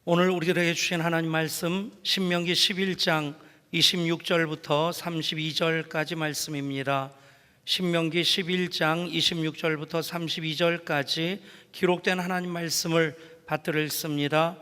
오늘 우리들에게 주신 하나님 말씀 신명기 11장 26절부터 32절까지 말씀입니다. 신명기 11장 26절부터 32절까지 기록된 하나님 말씀을 받들어 읽습니다.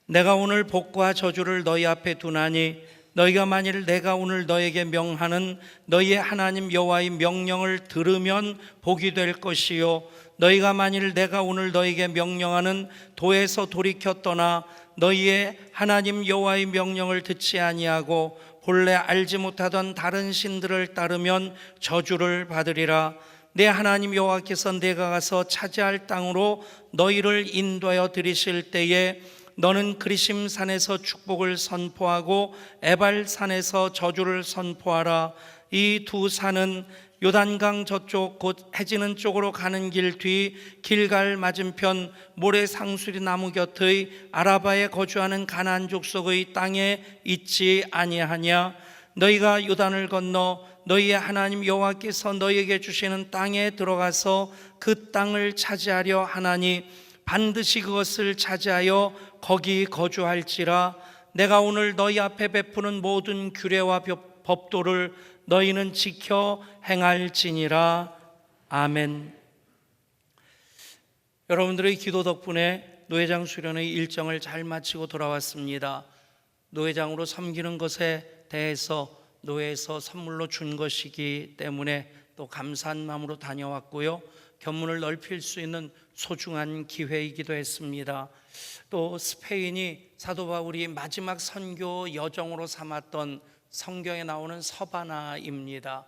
내가 오늘 복과 저주를 너희 앞에 두나니 너희가 만일 내가 오늘 너에게 명하는 너희의 하나님 여호와의 명령을 들으면 복이 될 것이요, 너희가 만일 내가 오늘 너희에게 명령하는 도에서 돌이켜 떠나 너희의 하나님 여호와의 명령을 듣지 아니하고 본래 알지 못하던 다른 신들을 따르면 저주를 받으리라. 내 하나님 여호와께서 내가 가서 차지할 땅으로 너희를 인도하여 들이실 때에 너는 그리심 산에서 축복을 선포하고 에발 산에서 저주를 선포하라. 이 두 산은 요단강 저쪽 곧 해지는 쪽으로 가는 길 뒤 길갈 맞은편 모래 상수리 나무 곁의 아라바에 거주하는 가나안 족속의 땅에 있지 아니하냐. 너희가 요단을 건너 너희의 하나님 여호와께서 너희에게 주시는 땅에 들어가서 그 땅을 차지하려 하나니 반드시 그것을 차지하여 거기 거주할지라. 내가 오늘 너희 앞에 베푸는 모든 규례와 법도를 너희는 지켜 행할지니라. 아멘. 여러분들의 기도 덕분에 노회장 수련의 일정을 잘 마치고 돌아왔습니다. 노회장으로 섬기는 것에 대해서 노회에서 선물로 준 것이기 때문에 또 감사한 마음으로 다녀왔고요, 견문을 넓힐 수 있는 소중한 기회이기도 했습니다. 또 스페인이 사도 바울이 마지막 선교 여정으로 삼았던 성경에 나오는 서바나입니다.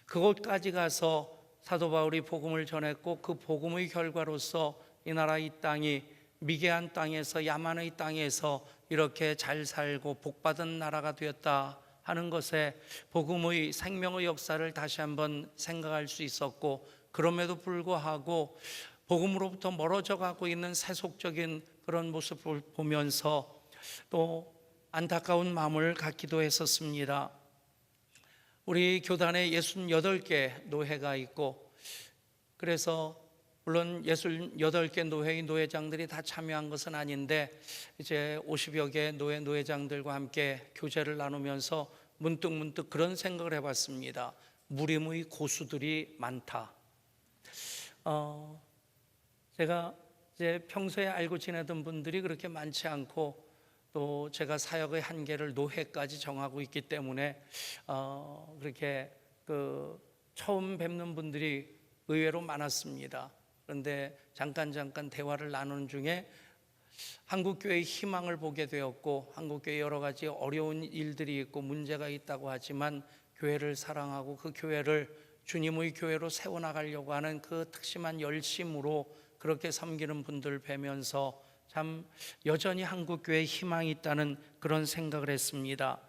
그곳까지 가서 사도 바울이 복음을 전했고 그 복음의 결과로서 이 나라 이 땅이 미개한 땅에서 야만의 땅에서 이렇게 잘 살고 복받은 나라가 되었다 하는 것에 복음의 생명의 역사를 다시 한번 생각할 수 있었고, 그럼에도 불구하고 복음으로부터 멀어져 가고 있는 세속적인 그런 모습을 보면서 또 안타까운 마음을 갖기도 했었습니다. 우리 교단에 68개 노회가 있고, 그래서 물론 68개 노회의 노회장들이 다 참여한 것은 아닌데 이제 50여 개 노회장들과 함께 교제를 나누면서 문득 그런 생각을 해봤습니다. 무림의 고수들이 많다. 제가 이제 평소에 알고 지내던 분들이 그렇게 많지 않고 또 제가 사역의 한계를 노회까지 정하고 있기 때문에 그렇게 처음 뵙는 분들이 의외로 많았습니다. 그런데 잠깐 대화를 나누는 중에 한국교회의 희망을 보게 되었고, 한국교회 여러 가지 어려운 일들이 있고 문제가 있다고 하지만 교회를 사랑하고 그 교회를 주님의 교회로 세워나가려고 하는 그 특심한 열심으로 그렇게 섬기는 분들 뵈면서 참 여전히 한국교회에 희망이 있다는 그런 생각을 했습니다.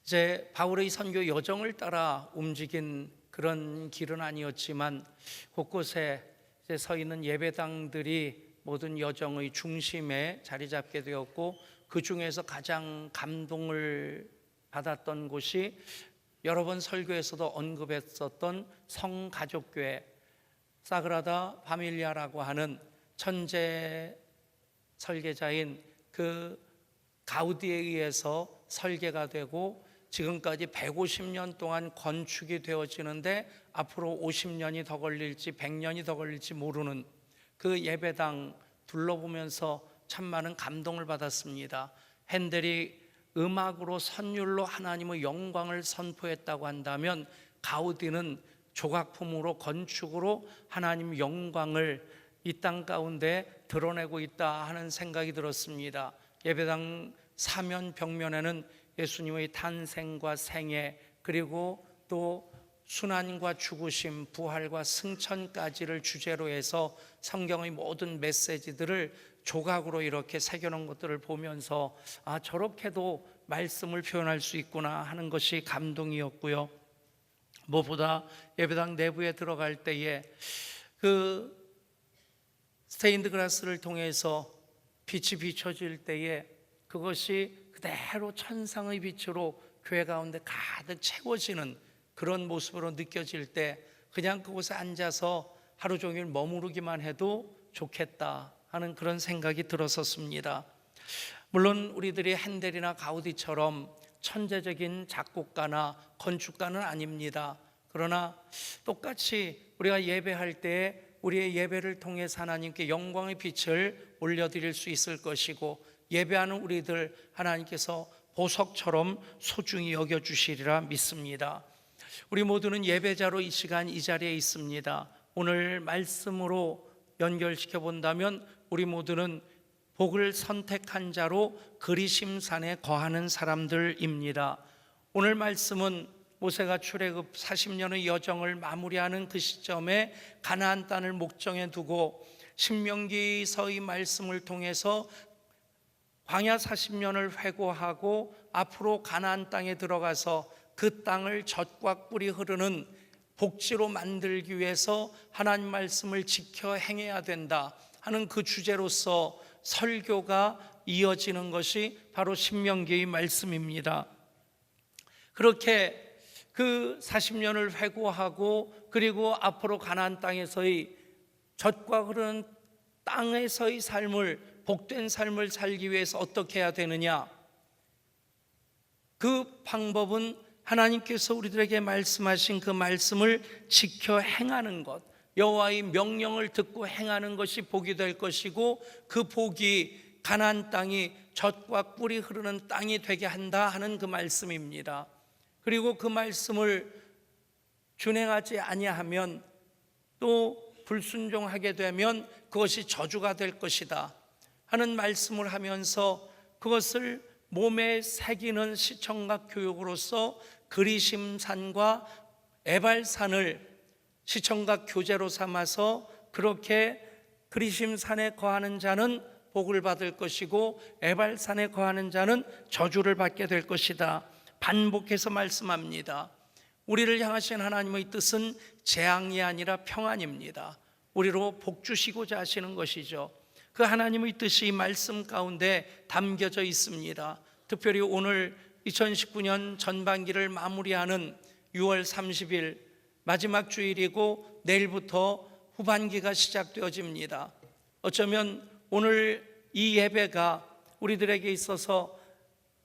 이제 바울의 선교 여정을 따라 움직인 그런 길은 아니었지만 곳곳에 이제 서 있는 예배당들이 모든 여정의 중심에 자리 잡게 되었고, 그 중에서 가장 감동을 받았던 곳이 여러 번 설교에서도 언급했었던 성가족교회 사그라다 파밀리아라고 하는 천재 설계자인 그 가우디에 의해서 설계가 되고 지금까지 150년 동안 건축이 되어지는데 앞으로 50년이 더 걸릴지 100년이 더 걸릴지 모르는 그 예배당 둘러보면서 참 많은 감동을 받았습니다. 핸델이 음악으로 선율로 하나님의 영광을 선포했다고 한다면 가우디는 조각품으로 건축으로 하나님 영광을 이 땅 가운데 드러내고 있다 하는 생각이 들었습니다. 예배당 사면 벽면에는 예수님의 탄생과 생애, 그리고 또 순환과 죽으심, 부활과 승천까지를 주제로 해서 성경의 모든 메시지들을 조각으로 이렇게 새겨놓은 것들을 보면서 저렇게도 말씀을 표현할 수 있구나 하는 것이 감동이었고요. 무엇보다 예배당 내부에 들어갈 때에 그 스테인드 글라스를 통해서 빛이 비춰질 때에 그것이 그대로 천상의 빛으로 교회 가운데 가득 채워지는 그런 모습으로 느껴질 때 그냥 그곳에 앉아서 하루 종일 머무르기만 해도 좋겠다 하는 그런 생각이 들었었습니다. 물론 우리들이 핸델이나 가우디처럼 천재적인 작곡가나 건축가는 아닙니다. 그러나 똑같이 우리가 예배할 때 우리의 예배를 통해서 하나님께 영광의 빛을 올려드릴 수 있을 것이고, 예배하는 우리들 하나님께서 보석처럼 소중히 여겨주시리라 믿습니다. 우리 모두는 예배자로 이 시간 이 자리에 있습니다. 오늘 말씀으로 연결시켜 본다면 우리 모두는 복을 선택한 자로 그리심산에 거하는 사람들입니다. 오늘 말씀은 모세가 출애굽 40년의 여정을 마무리하는 그 시점에 가나안 땅을 목정해 두고 신명기서의 말씀을 통해서 광야 40년을 회고하고 앞으로 가나안 땅에 들어가서 그 땅을 젖과 꿀이 흐르는 복지로 만들기 위해서 하나님 말씀을 지켜 행해야 된다 하는 그 주제로서 설교가 이어지는 것이 바로 신명기의 말씀입니다. 그렇게 그 40년을 회고하고 그리고 앞으로 가나안 땅에서의 젖과 흐르는 땅에서의 삶을, 복된 삶을 살기 위해서 어떻게 해야 되느냐? 그 방법은 하나님께서 우리들에게 말씀하신 그 말씀을 지켜 행하는 것, 여호와의 명령을 듣고 행하는 것이 복이 될 것이고, 그 복이 가나안 땅이 젖과 꿀이 흐르는 땅이 되게 한다 하는 그 말씀입니다. 그리고 그 말씀을 준행하지 아니하면, 또 불순종하게 되면 그것이 저주가 될 것이다 하는 말씀을 하면서 그것을 몸에 새기는 시청각 교육으로서 그리심산과 에발산을 시청각 교재로 삼아서 그렇게 그리심산에 거하는 자는 복을 받을 것이고 에발산에 거하는 자는 저주를 받게 될 것이다 반복해서 말씀합니다. 우리를 향하신 하나님의 뜻은 재앙이 아니라 평안입니다. 우리로 복 주시고자 하시는 것이죠. 그 하나님의 뜻이 이 말씀 가운데 담겨져 있습니다. 특별히 오늘 2019년 전반기를 마무리하는 6월 30일 마지막 주일이고 내일부터 후반기가 시작되어집니다. 어쩌면 오늘 이 예배가 우리들에게 있어서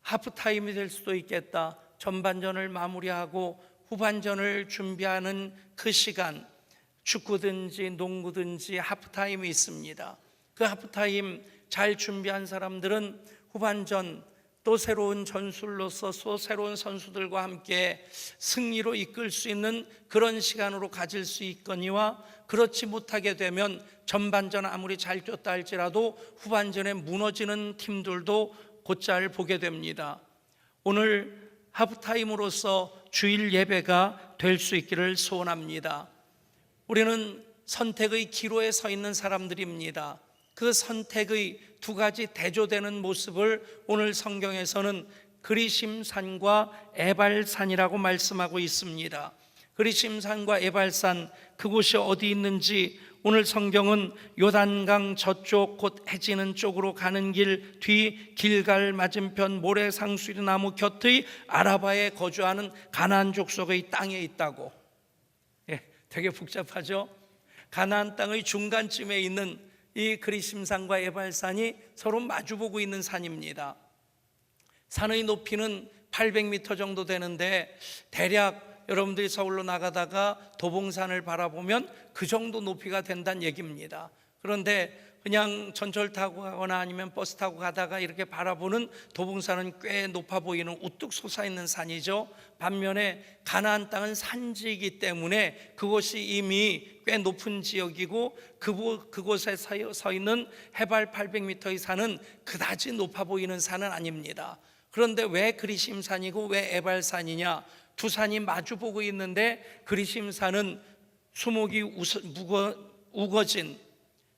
하프타임이 될 수도 있겠다. 전반전을 마무리하고 후반전을 준비하는 그 시간, 축구든지 농구든지 하프타임이 있습니다. 그 하프타임 잘 준비한 사람들은 후반전 또 새로운 전술로서 또 새로운 선수들과 함께 승리로 이끌 수 있는 그런 시간으로 가질 수 있거니와, 그렇지 못하게 되면 전반전 아무리 잘 뛰었다 할지라도 후반전에 무너지는 팀들도 곧잘 보게 됩니다. 오늘 하프타임으로서 주일 예배가 될 수 있기를 소원합니다. 우리는 선택의 기로에 서 있는 사람들입니다. 그 선택의 두 가지 대조되는 모습을 오늘 성경에서는 그리심산과 에발산이라고 말씀하고 있습니다. 그리심산과 에발산, 그곳이 어디 있는지 오늘 성경은 요단강 저쪽 곧 해지는 쪽으로 가는 길 뒤 길갈 맞은편 모래상수리 나무 곁의 아라바에 거주하는 가나안 족속의 땅에 있다고. 되게 복잡하죠? 가나안 땅의 중간쯤에 있는 이 그리심산과 에발산이 서로 마주보고 있는 산입니다. 산의 높이는 800m 정도 되는데, 대략 여러분들이 서울로 나가다가 도봉산을 바라보면 그 정도 높이가 된다는 얘기입니다. 그런데 그냥 전철 타고 가거나 아니면 버스 타고 가다가 이렇게 바라보는 도봉산은 꽤 높아 보이는 우뚝 솟아있는 산이죠. 반면에 가나안 땅은 산지이기 때문에 그곳이 이미 꽤 높은 지역이고 그곳에 서 있는 해발 800m의 산은 그다지 높아 보이는 산은 아닙니다. 그런데 왜 그리심산이고 왜 에발산이냐? 두 산이 마주보고 있는데 그리심산은 수목이 우거진,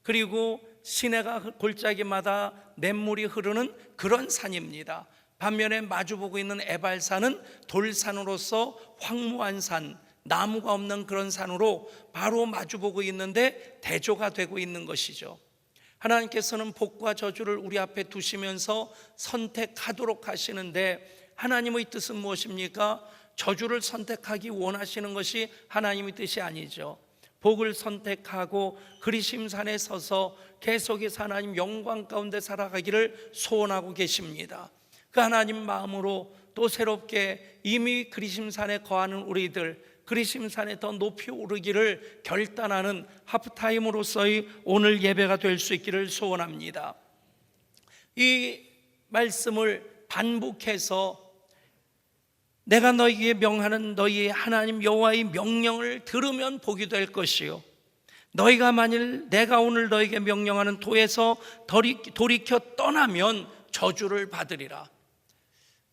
그리고 시내가 골짜기마다 냇물이 흐르는 그런 산입니다. 반면에 마주보고 있는 에발산은 돌산으로서 황무한 산, 나무가 없는 그런 산으로 바로 마주보고 있는데 대조가 되고 있는 것이죠. 하나님께서는 복과 저주를 우리 앞에 두시면서 선택하도록 하시는데, 하나님의 뜻은 무엇입니까? 저주를 선택하기 원하시는 것이 하나님의 뜻이 아니죠. 복을 선택하고 그리심산에 서서 계속해서 하나님 영광 가운데 살아가기를 소원하고 계십니다. 그 하나님 마음으로 또 새롭게 이미 그리심산에 거하는 우리들, 그리심산에 더 높이 오르기를 결단하는 하프타임으로서의 오늘 예배가 될 수 있기를 소원합니다. 이 말씀을 반복해서 내가 너희에게 명하는 너희 하나님 여호와의 명령을 들으면 복이 될 것이요, 너희가 만일 내가 오늘 너희에게 명령하는 도에서 돌이켜 떠나면 저주를 받으리라.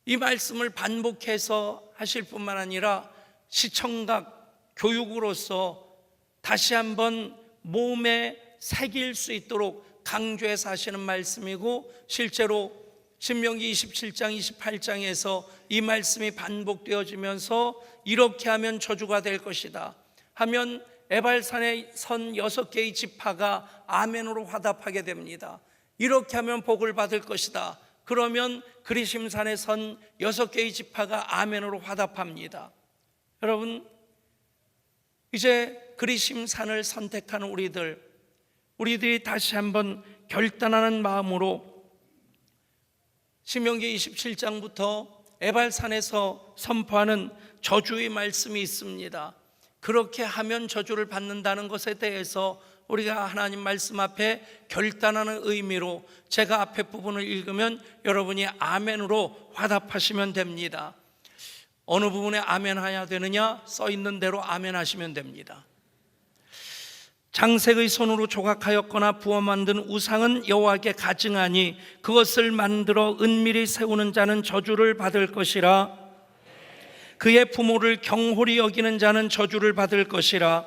이 말씀을 반복해서 하실 뿐만 아니라 시청각 교육으로서 다시 한번 몸에 새길 수 있도록 강조해서 하시는 말씀이고, 실제로 신명기 27장 28장에서 이 말씀이 반복되어지면서 이렇게 하면 저주가 될 것이다 하면 에발산에 선 6개의 지파가 아멘으로 화답하게 됩니다. 이렇게 하면 복을 받을 것이다 그러면 그리심산에 선 6개의 지파가 아멘으로 화답합니다. 여러분, 이제 그리심산을 선택하는 우리들이 다시 한번 결단하는 마음으로 신명기 27장부터 에발산에서 선포하는 저주의 말씀이 있습니다. 그렇게 하면 저주를 받는다는 것에 대해서 우리가 하나님 말씀 앞에 결단하는 의미로 제가 앞에 부분을 읽으면 여러분이 아멘으로 화답하시면 됩니다. 어느 부분에 아멘 해야 되느냐? 써 있는 대로 아멘 하시면 됩니다. 장색의 손으로 조각하였거나 부어 만든 우상은 여호와께 가증하니 그것을 만들어 은밀히 세우는 자는 저주를 받을 것이라. 그의 부모를 경홀히 여기는 자는 저주를 받을 것이라.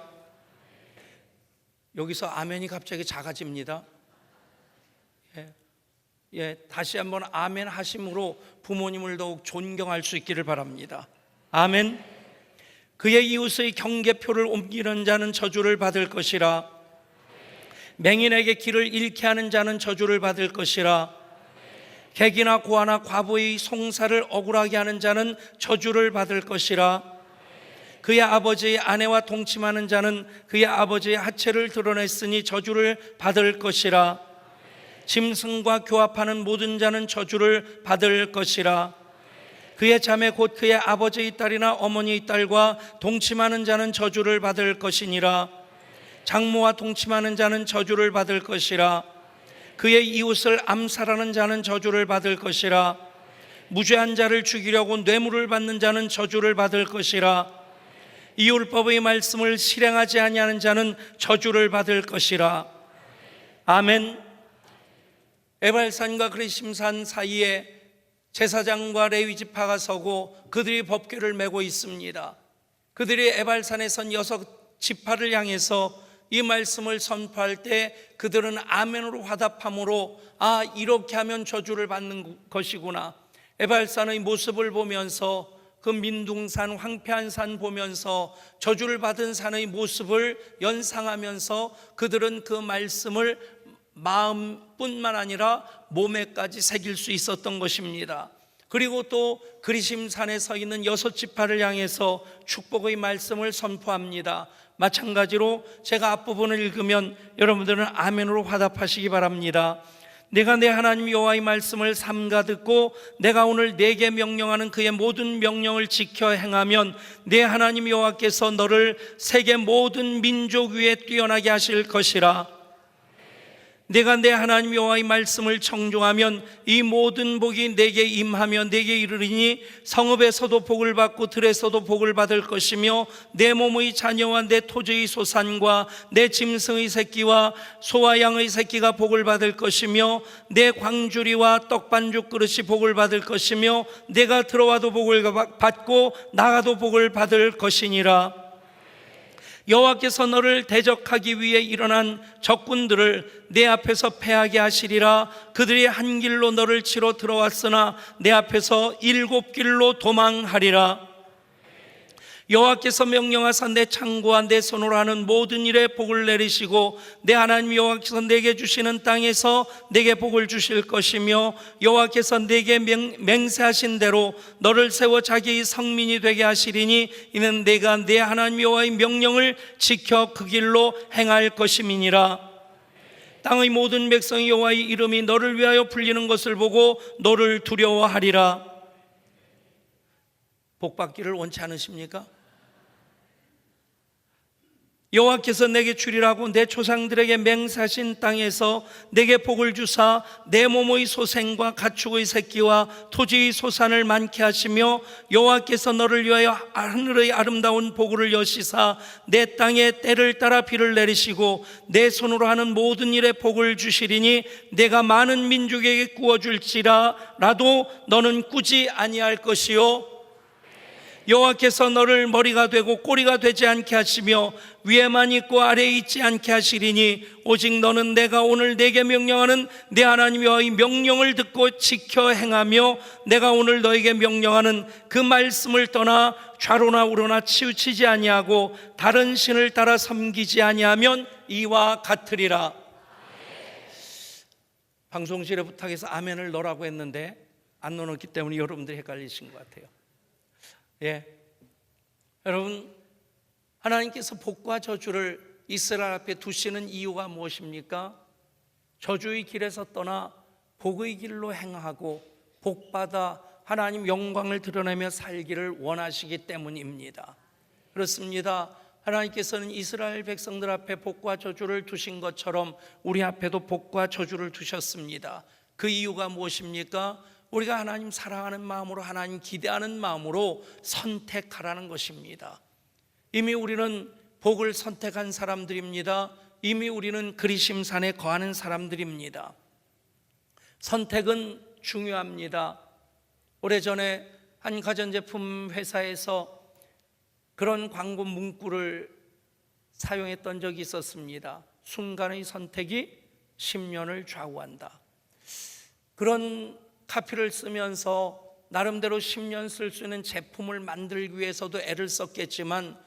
여기서 아멘이 갑자기 작아집니다. 다시 한번 아멘 하심으로 부모님을 더욱 존경할 수 있기를 바랍니다. 아멘. 그의 이웃의 경계표를 옮기는 자는 저주를 받을 것이라. 맹인에게 길을 잃게 하는 자는 저주를 받을 것이라. 객이나 고아나 과부의 송사를 억울하게 하는 자는 저주를 받을 것이라. 그의 아버지의 아내와 동침하는 자는 그의 아버지의 하체를 드러냈으니 저주를 받을 것이라. 짐승과 교합하는 모든 자는 저주를 받을 것이라. 그의 자매 곧 그의 아버지의 딸이나 어머니의 딸과 동침하는 자는 저주를 받을 것이니라. 장모와 동침하는 자는 저주를 받을 것이라. 그의 이웃을 암살하는 자는 저주를 받을 것이라. 무죄한 자를 죽이려고 뇌물을 받는 자는 저주를 받을 것이라. 이 율법의 말씀을 실행하지 아니하는 자는 저주를 받을 것이라. 아멘. 에발산과 그리심산 사이에 제사장과 레위 지파가 서고 그들이 법궤를 메고 있습니다. 그들이 에발산에 선 6지파를 향해서 이 말씀을 선포할 때 그들은 아멘으로 화답함으로 이렇게 하면 저주를 받는 것이구나. 에발산의 모습을 보면서 그 민둥산 황폐한 산 보면서 저주를 받은 산의 모습을 연상하면서 그들은 그 말씀을 마음뿐만 아니라 몸에까지 새길 수 있었던 것입니다. 그리고 또 그리심산에 서 있는 6지파를 향해서 축복의 말씀을 선포합니다. 마찬가지로 제가 앞부분을 읽으면 여러분들은 아멘으로 화답하시기 바랍니다. 내가 내 하나님 여호와의 말씀을 삼가 듣고 내가 오늘 내게 명령하는 그의 모든 명령을 지켜 행하면 내 하나님 여호와께서 너를 세계 모든 민족 위에 뛰어나게 하실 것이라. 내가 내 하나님 여호와의 말씀을 청종하면 이 모든 복이 내게 임하며 내게 이르리니 성읍에서도 복을 받고 들에서도 복을 받을 것이며 내 몸의 자녀와 내 토지의 소산과 내 짐승의 새끼와 소와 양의 새끼가 복을 받을 것이며 내 광주리와 떡반죽 그릇이 복을 받을 것이며 내가 들어와도 복을 받고 나가도 복을 받을 것이니라. 여호와께서 너를 대적하기 위해 일어난 적군들을 내 앞에서 패하게 하시리라. 그들이 한 길로 너를 치러 들어왔으나 내 앞에서 7길로 도망하리라. 여호와께서 명령하사 내 창고와 내 손으로 하는 모든 일에 복을 내리시고 내 하나님 여호와께서 내게 주시는 땅에서 내게 복을 주실 것이며 여호와께서 내게 맹세하신 대로 너를 세워 자기의 성민이 되게 하시리니 이는 내가 내 하나님 여호와의 명령을 지켜 그 길로 행할 것임이니라. 땅의 모든 백성이 여호와의 이름이 너를 위하여 불리는 것을 보고 너를 두려워하리라. 복 받기를 원치 않으십니까? 여호와께서 내게 주리라고 내 조상들에게 맹세하신 땅에서 내게 복을 주사 내 몸의 소생과 가축의 새끼와 토지의 소산을 많게 하시며 여호와께서 너를 위하여 하늘의 아름다운 복을 여시사 내 땅에 때를 따라 비를 내리시고 내 손으로 하는 모든 일에 복을 주시리니 내가 많은 민족에게 구워줄지라도 너는 꾸지 아니할 것이요 여호와께서 너를 머리가 되고 꼬리가 되지 않게 하시며 위에만 있고 아래에 있지 않게 하시리니 오직 너는 내가 오늘 내게 명령하는 내 하나님 여호와의 명령을 듣고 지켜 행하며 내가 오늘 너에게 명령하는 그 말씀을 떠나 좌로나 우로나 치우치지 아니하고 다른 신을 따라 섬기지 아니하면 이와 같으리라. 방송실에 부탁해서 아멘을 넣으라고 했는데 안 넣어놓기 때문에 여러분들이 헷갈리신 것 같아요. 여러분, 하나님께서 복과 저주를 이스라엘 앞에 두시는 이유가 무엇입니까? 저주의 길에서 떠나 복의 길로 행하고 복받아 하나님 영광을 드러내며 살기를 원하시기 때문입니다. 그렇습니다. 하나님께서는 이스라엘 백성들 앞에 복과 저주를 두신 것처럼 우리 앞에도 복과 저주를 두셨습니다. 그 이유가 무엇입니까? 우리가 하나님 사랑하는 마음으로, 하나님 기대하는 마음으로 선택하라는 것입니다. 이미 우리는 복을 선택한 사람들입니다. 이미 우리는 그리심산에 거하는 사람들입니다. 선택은 중요합니다. 오래전에 한 가전제품 회사에서 그런 광고 문구를 사용했던 적이 있었습니다. 순간의 선택이 10년을 좌우한다. 그런 카피를 쓰면서 나름대로 10년 쓸 수 있는 제품을 만들기 위해서도 애를 썼겠지만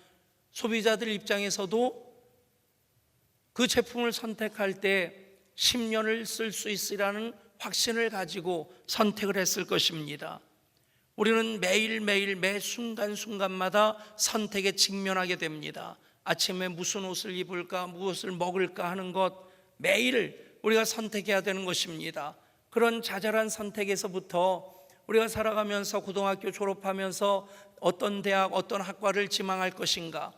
소비자들 입장에서도 그 제품을 선택할 때 10년을 쓸 수 있으라는 확신을 가지고 선택을 했을 것입니다. 우리는 매일매일 매 순간순간마다 선택에 직면하게 됩니다. 아침에 무슨 옷을 입을까, 무엇을 먹을까 하는 것, 매일 우리가 선택해야 되는 것입니다. 그런 자잘한 선택에서부터 우리가 살아가면서 고등학교 졸업하면서 어떤 대학, 어떤 학과를 지망할 것인가,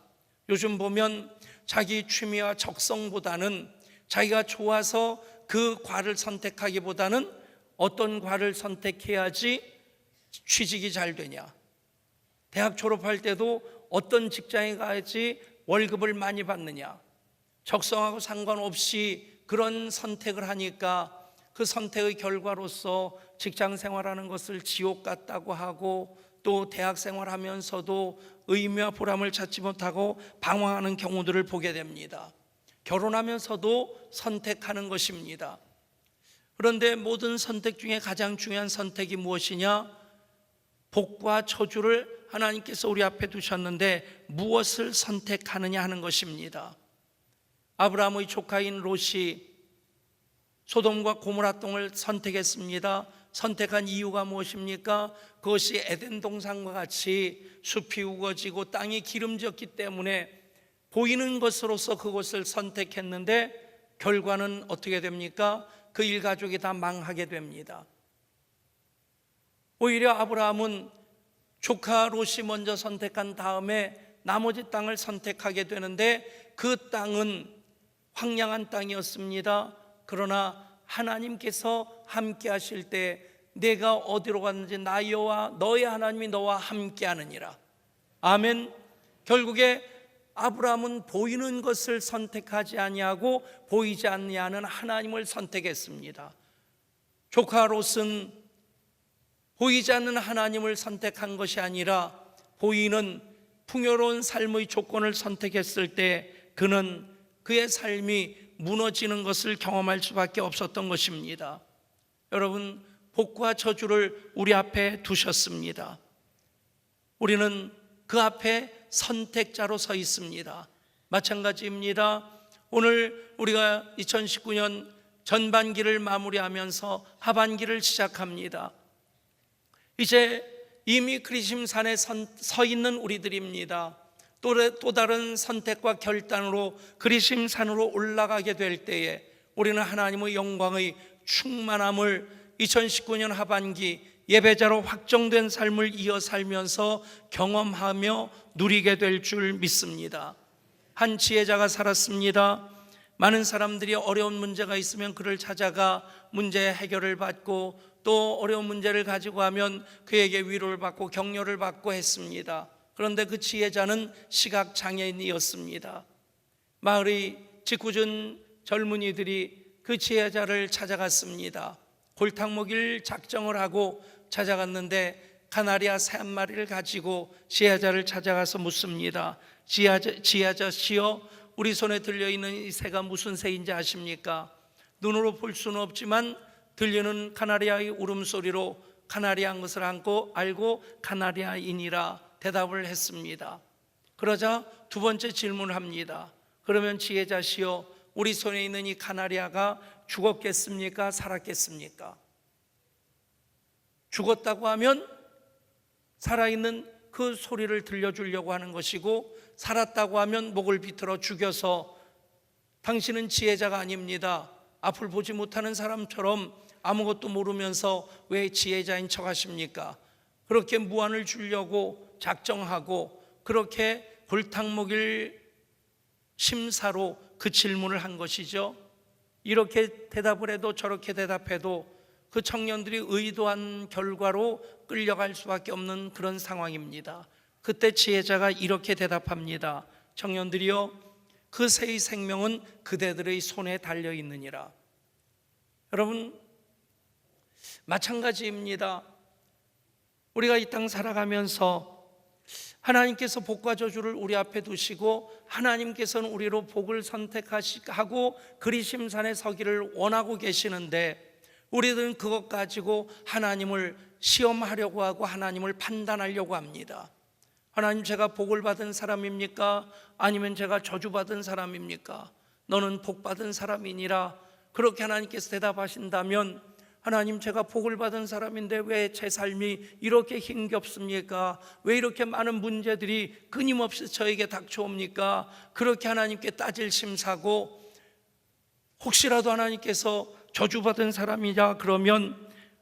요즘 보면 자기 취미와 적성보다는 자기가 좋아서 그 과를 선택하기보다는 어떤 과를 선택해야지 취직이 잘 되냐, 대학 졸업할 때도 어떤 직장에 가야지 월급을 많이 받느냐, 적성하고 상관없이 그런 선택을 하니까 그 선택의 결과로서 직장 생활하는 것을 지옥 같다고 하고 또 대학 생활하면서도 의미와 보람을 찾지 못하고 방황하는 경우들을 보게 됩니다. 결혼하면서도 선택하는 것입니다. 그런데 모든 선택 중에 가장 중요한 선택이 무엇이냐? 복과 저주를 하나님께서 우리 앞에 두셨는데 무엇을 선택하느냐 하는 것입니다. 아브라함의 조카인 롯이 소돔과 고모라 땅을 선택했습니다. 선택한 이유가 무엇입니까? 그것이 에덴 동산과 같이 숲이 우거지고 땅이 기름졌기 때문에 보이는 것으로서 그것을 선택했는데 결과는 어떻게 됩니까? 그 일가족이 다 망하게 됩니다. 오히려 아브라함은 조카 롯이 먼저 선택한 다음에 나머지 땅을 선택하게 되는데 그 땅은 황량한 땅이었습니다. 그러나 하나님께서 함께 하실 때 내가 어디로 갔는지 나 여호와 너의 하나님이 너와 함께 하느니라. 아멘. 결국에 아브라함은 보이는 것을 선택하지 아니하고 보이지 않는 하나님을 선택했습니다. 조카 롯은 보이지 않는 하나님을 선택한 것이 아니라 보이는 풍요로운 삶의 조건을 선택했을 때 그는 그의 삶이 무너지는 것을 경험할 수밖에 없었던 것입니다. 여러분, 복과 저주를 우리 앞에 두셨습니다. 우리는 그 앞에 선택자로 서 있습니다. 마찬가지입니다. 오늘 우리가 2019년 전반기를 마무리하면서 하반기를 시작합니다. 이제 이미 그리심산에 서 있는 우리들입니다. 또 다른 선택과 결단으로 그리심산으로 올라가게 될 때에 우리는 하나님의 영광의 충만함을 2019년 하반기 예배자로 확정된 삶을 이어 살면서 경험하며 누리게 될 줄 믿습니다. 한 지혜자가 살았습니다. 많은 사람들이 어려운 문제가 있으면 그를 찾아가 문제 해결을 받고 또 어려운 문제를 가지고 하면 그에게 위로를 받고 격려를 받고 했습니다. 그런데 그 지혜자는 시각장애인이었습니다. 마을의 짓궂은 젊은이들이 그 지혜자를 찾아갔습니다. 골탕 먹일 작정을 하고 찾아갔는데 카나리아 새 한 마리를 가지고 지혜자를 찾아가서 묻습니다. 지혜자시여, 우리 손에 들려있는 이 새가 무슨 새인지 아십니까? 눈으로 볼 수는 없지만 들리는 카나리아의 울음소리로 카나리아인 것을 알고 카나리아인이라 대답을 했습니다. 그러자 두 번째 질문을 합니다. 그러면 지혜자시여, 우리 손에 있는 이 카나리아가 죽었겠습니까? 살았겠습니까? 죽었다고 하면 살아있는 그 소리를 들려주려고 하는 것이고, 살았다고 하면 목을 비틀어 죽여서 당신은 지혜자가 아닙니다, 앞을 보지 못하는 사람처럼 아무것도 모르면서 왜 지혜자인 척 하십니까? 그렇게 무안을 주려고 작정하고 그렇게 골탕 먹일 심사로 그 질문을 한 것이죠. 이렇게 대답을 해도 저렇게 대답해도 그 청년들이 의도한 결과로 끌려갈 수밖에 없는 그런 상황입니다. 그때 지혜자가 이렇게 대답합니다. 청년들이여, 그 새의 생명은 그대들의 손에 달려 있느니라. 여러분, 마찬가지입니다. 우리가 이 땅 살아가면서 하나님께서 복과 저주를 우리 앞에 두시고 하나님께서는 우리로 복을 선택하고 그리심산에 서기를 원하고 계시는데, 우리들은 그것 가지고 하나님을 시험하려고 하고 하나님을 판단하려고 합니다. 하나님, 제가 복을 받은 사람입니까? 아니면 제가 저주받은 사람입니까? 너는 복받은 사람이니라. 그렇게 하나님께서 대답하신다면, 하나님, 제가 복을 받은 사람인데 왜 제 삶이 이렇게 힘겹습니까? 왜 이렇게 많은 문제들이 끊임없이 저에게 닥쳐옵니까? 그렇게 하나님께 따질 심사고, 혹시라도 하나님께서 저주받은 사람이냐 그러면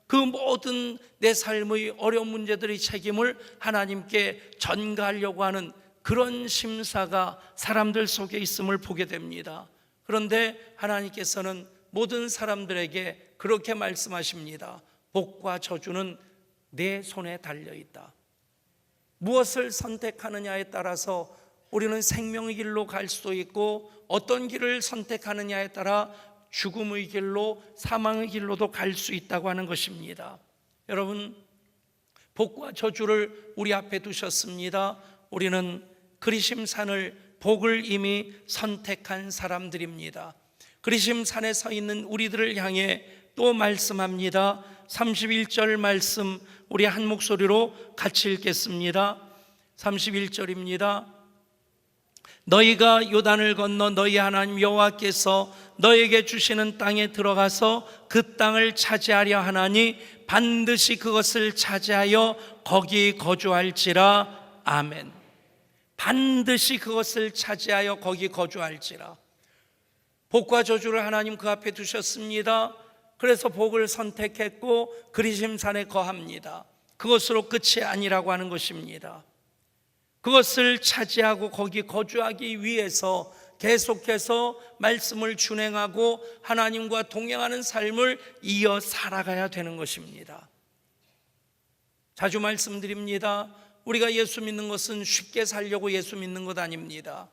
그 모든 내 삶의 어려운 문제들의 책임을 하나님께 전가하려고 하는 그런 심사가 사람들 속에 있음을 보게 됩니다. 그런데 하나님께서는 모든 사람들에게 그렇게 말씀하십니다. 복과 저주는 내 손에 달려있다. 무엇을 선택하느냐에 따라서 우리는 생명의 길로 갈 수도 있고, 어떤 길을 선택하느냐에 따라 죽음의 길로, 사망의 길로도 갈 수 있다고 하는 것입니다. 여러분, 복과 저주를 우리 앞에 두셨습니다. 우리는 그리심산을, 복을 이미 선택한 사람들입니다. 그리심산에 서 있는 우리들을 향해 또 말씀합니다. 31절 말씀 우리 한 목소리로 같이 읽겠습니다. 31절입니다. 너희가 요단을 건너 너희 하나님 여호와께서 너에게 주시는 땅에 들어가서 그 땅을 차지하려 하나니 반드시 그것을 차지하여 거기 거주할지라. 아멘. 반드시 그것을 차지하여 거기 거주할지라. 복과 저주를 하나님 그 앞에 두셨습니다. 그래서 복을 선택했고 그리심산에 거합니다. 그것으로 끝이 아니라고 하는 것입니다. 그것을 차지하고 거기 거주하기 위해서 계속해서 말씀을 준행하고 하나님과 동행하는 삶을 이어 살아가야 되는 것입니다. 자주 말씀드립니다. 우리가 예수 믿는 것은 쉽게 살려고 예수 믿는 것 아닙니다.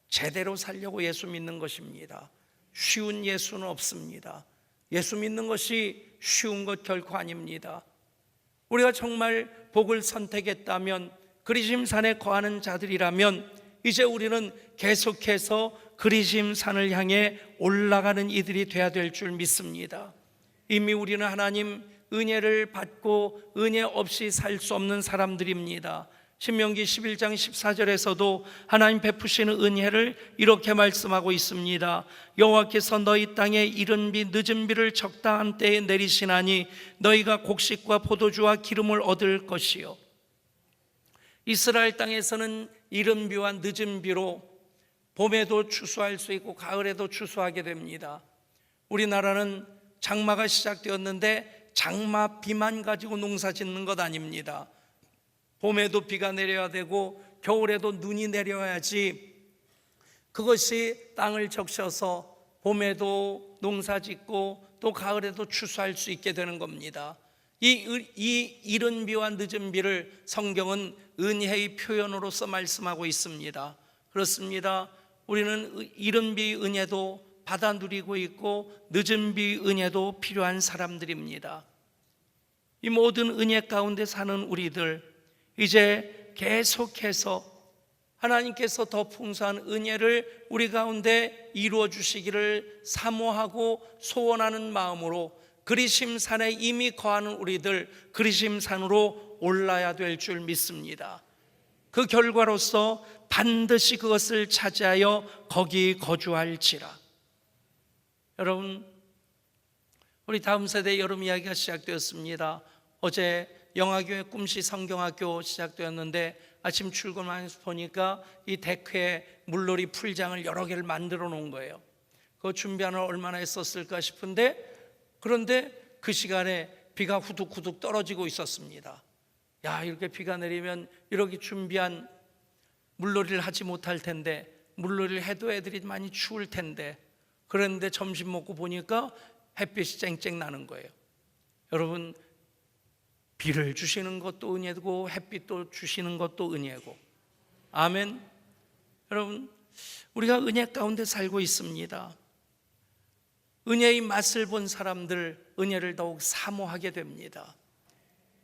제대로 살려고 예수 믿는 것입니다. 쉬운 예수는 없습니다. 예수 믿는 것이 쉬운 것 결코 아닙니다. 우리가 정말 복을 선택했다면, 그리심산에 거하는 자들이라면 이제 우리는 계속해서 그리심산을 향해 올라가는 이들이 되어야 될 줄 믿습니다. 이미 우리는 하나님 은혜를 받고 은혜 없이 살 수 없는 사람들입니다. 신명기 11장 14절에서도 하나님 베푸시는 은혜를 이렇게 말씀하고 있습니다. 여호와께서 너희 땅에 이른 비 늦은 비를 적당한 때에 내리시나니 너희가 곡식과 포도주와 기름을 얻을 것이요. 이스라엘 땅에서는 이른 비와 늦은 비로 봄에도 추수할 수 있고 가을에도 추수하게 됩니다. 우리나라는 장마가 시작되었는데 장마 비만 가지고 농사 짓는 것 아닙니다. 봄에도 비가 내려야 되고 겨울에도 눈이 내려야지 그것이 땅을 적셔서 봄에도 농사 짓고 또 가을에도 추수할 수 있게 되는 겁니다. 이 이른 비와 늦은 비를 성경은 은혜의 표현으로서 말씀하고 있습니다. 그렇습니다. 우리는 이른 비 은혜도 받아 누리고 있고 늦은 비 은혜도 필요한 사람들입니다. 이 모든 은혜 가운데 사는 우리들, 이제 계속해서 하나님께서 더 풍성한 은혜를 우리 가운데 이루어 주시기를 사모하고 소원하는 마음으로 그리심산에 이미 거하는 우리들 그리심산으로 올라야 될 줄 믿습니다. 그 결과로서 반드시 그것을 차지하여 거기 거주할지라. 여러분, 우리 다음 세대 여름 이야기가 시작되었습니다. 어제 영화교회 꿈시 성경학교 시작되었는데 아침 출근하면서 보니까 이 데크에 물놀이 풀장을 여러 개를 만들어 놓은 거예요. 그거 준비하는 얼마나 했었을까 싶은데, 그런데 그 시간에 비가 후둑후둑 떨어지고 있었습니다. 야, 이렇게 비가 내리면 이렇게 준비한 물놀이를 하지 못할 텐데, 물놀이를 해도 애들이 많이 추울 텐데, 그런데 점심 먹고 보니까 햇빛이 쨍쨍 나는 거예요. 여러분, 비를 주시는 것도 은혜고 햇빛도 주시는 것도 은혜고, 아멘. 여러분, 우리가 은혜 가운데 살고 있습니다. 은혜의 맛을 본 사람들 은혜를 더욱 사모하게 됩니다.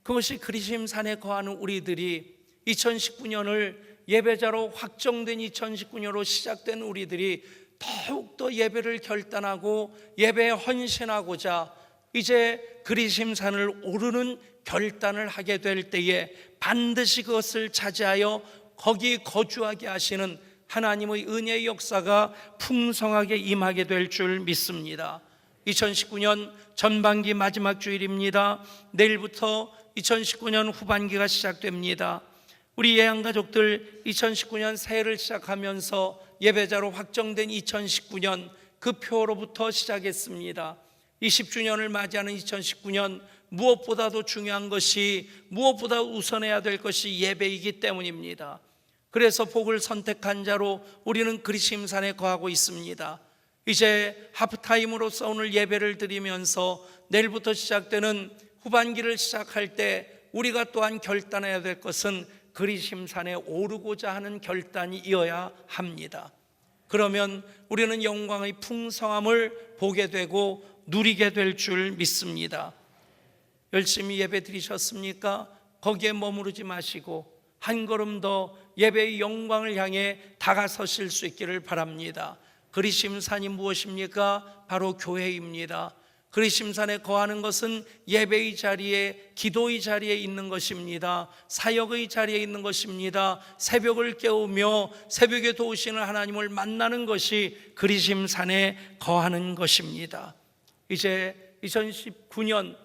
그것이 그리심산에 거하는 우리들이 2019년을 예배자로 확정된 2019년으로 시작된 우리들이 더욱더 예배를 결단하고 예배에 헌신하고자 이제 그리심산을 오르는 결단을 하게 될 때에 반드시 그것을 차지하여 거기 거주하게 하시는 하나님의 은혜의 역사가 풍성하게 임하게 될 줄 믿습니다. 2019년 전반기 마지막 주일입니다. 내일부터 2019년 후반기가 시작됩니다. 우리 예양가족들 2019년 새해를 시작하면서 예배자로 확정된 2019년 그 표로부터 시작했습니다. 20주년을 맞이하는 2019년, 무엇보다도 중요한 것이, 무엇보다 우선해야 될 것이 예배이기 때문입니다. 그래서 복을 선택한 자로 우리는 그리심산에 거하고 있습니다. 이제 하프타임으로서 오늘 예배를 드리면서 내일부터 시작되는 후반기를 시작할 때 우리가 또한 결단해야 될 것은 그리심산에 오르고자 하는 결단이어야 합니다. 그러면 우리는 영광의 풍성함을 보게 되고 누리게 될 줄 믿습니다. 열심히 예배 드리셨습니까? 거기에 머무르지 마시고 한 걸음 더 예배의 영광을 향해 다가서실 수 있기를 바랍니다. 그리심산이 무엇입니까? 바로 교회입니다. 그리심산에 거하는 것은 예배의 자리에, 기도의 자리에 있는 것입니다. 사역의 자리에 있는 것입니다. 새벽을 깨우며 새벽에 도우시는 하나님을 만나는 것이 그리심산에 거하는 것입니다. 이제 2019년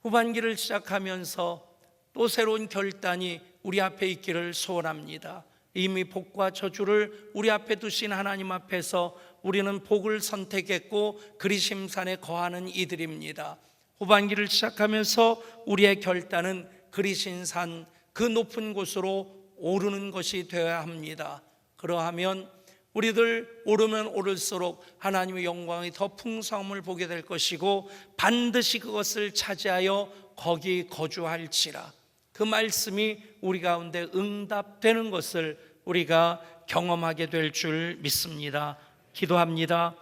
후반기를 시작하면서 또 새로운 결단이 우리 앞에 있기를 소원합니다. 이미 복과 저주를 우리 앞에 두신 하나님 앞에서 우리는 복을 선택했고 그리심산에 거하는 이들입니다. 후반기를 시작하면서 우리의 결단은 그리심산, 그 높은 곳으로 오르는 것이 되어야 합니다. 그러하면 우리들 오르면 오를수록 하나님의 영광이 더 풍성함을 보게 될 것이고 반드시 그것을 차지하여 거기 거주할지라. 그 말씀이 우리 가운데 응답되는 것을 우리가 경험하게 될 줄 믿습니다. 기도합니다.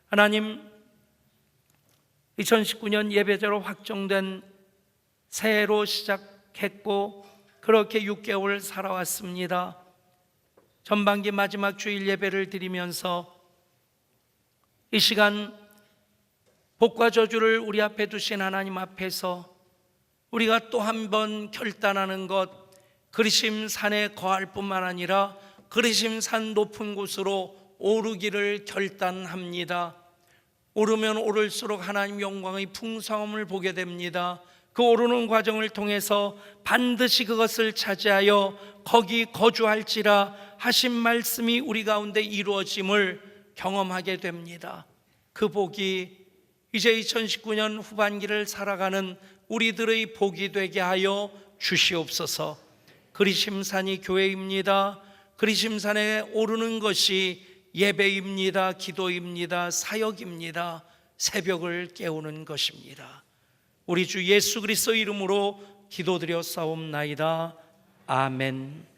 하나님, 2019년 예배자로 확정된 새해로 시작했고 그렇게 6개월 살아왔습니다. 전반기 마지막 주일 예배를 드리면서 이 시간 복과 저주를 우리 앞에 두신 하나님 앞에서 우리가 또 한 번 결단하는 것, 그리심 산에 거할 뿐만 아니라 그리심 산 높은 곳으로 오르기를 결단합니다. 오르면 오를수록 하나님 영광의 풍성함을 보게 됩니다. 그 오르는 과정을 통해서 반드시 그것을 차지하여 거기 거주할지라 하신 말씀이 우리 가운데 이루어짐을 경험하게 됩니다. 그 복이 이제 2019년 후반기를 살아가는 우리들의 복이 되게 하여 주시옵소서. 그리심산이 교회입니다. 그리심산에 오르는 것이 예배입니다. 기도입니다. 사역입니다. 새벽을 깨우는 것입니다. 우리 주 예수 그리스도 이름으로 기도드려 싸움나이다. 아멘.